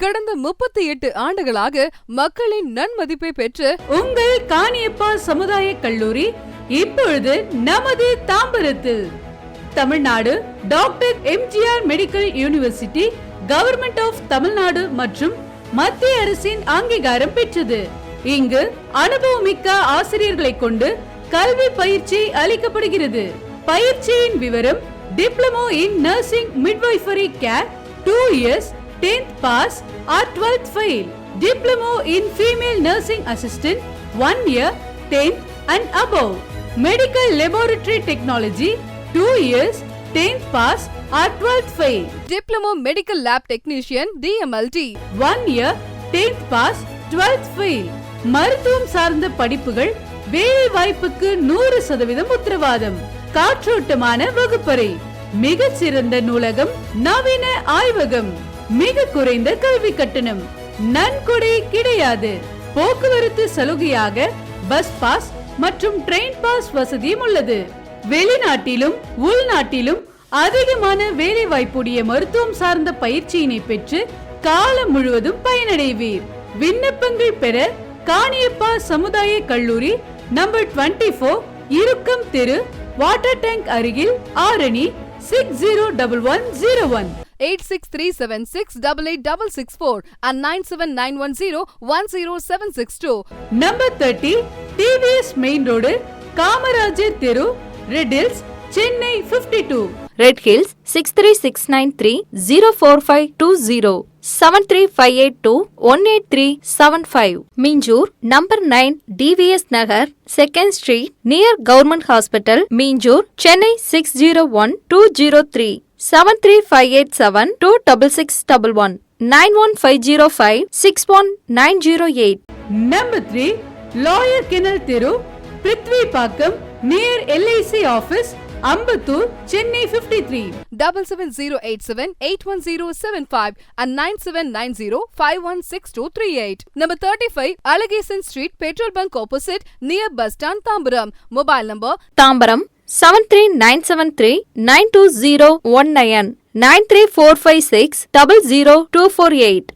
கடந்த 38 ஆண்டுகளாக மக்களின் நன்மதிப்பை பெற்று உங்கள் காணியப்பா சமுதாய கல்லூரி இப்பொழுது நமது தாம்பரத்தில் Tamil Nadu doctor MGR medical university, government of Tamil Nadu மற்றும் மத்திய அரசின் அங்கீகாரம் பெற்றது. இங்கு அனுபவமிக்க ஆசிரியர்களை கொண்டு கல்வி பயிற்சி அளிக்கப்படுகிறது. பயிற்சியின் விவரம்: diploma in nursing midwifery care 2 years 10th pass or 12th fail. Diploma in female nursing assistant 1 year 10th and above. Medical laboratory technology 2 years 10th pass or 12th fail. Diploma medical lab technician DMLT 1 year 10th pass 12th fail. மருத்துவம் சார்ந்த படிப்புகள் வேலை வாய்ப்புக்கு 100% உத்தரவாதம். காற்றோட்டமான வகுப்பறை, மிகச் சிறந்த நூலகம், நவீன ஆய்வகம், மிக குறைந்த கல்வி கட்டணம், நன்கொடை கிடையாது. போக்குவரத்து சலுகையாக பஸ் பாஸ் மற்றும் ட்ரெயின் பாஸ் வசதியும் உள்ளது. வெளிநாட்டிலும் உள்நாட்டிலும் அதிகமான வேலை வாய்ப்புடைய மருத்துவம் சார்ந்த பயிற்சியினை பெற்று காலம் முழுவதும் பயனடைவீர். விண்ணப்பங்கள் பெற காணியப்பா சமுதாய கல்லூரி நம்பர் 24, இருக்கும் தெரு, வாட்டர் டேங்க் அருகில், Arani 601101 8637688664 and 9791010762. Number 30, TVS Main Road, Kamarajar தெரு, Red Hills, Chennai 52. Red Hills 636930452 735821835. Minjur number 9, DVS Nagar, 2nd Street, near Government Hospital, Minjur, Chennai 601203. 735872661 91505 61908. Number 3, Lawyer Kennel Thiru, Prithvi Pakam, near LIC office, Ambattur, Chennai 53. 77087811075 and 9790516238. Number 35, Alagason Street, Petrol Bunk opposite, near Bus Stand, Tambaram. Mobile number: Tambaram 73973 92019 93456 00248.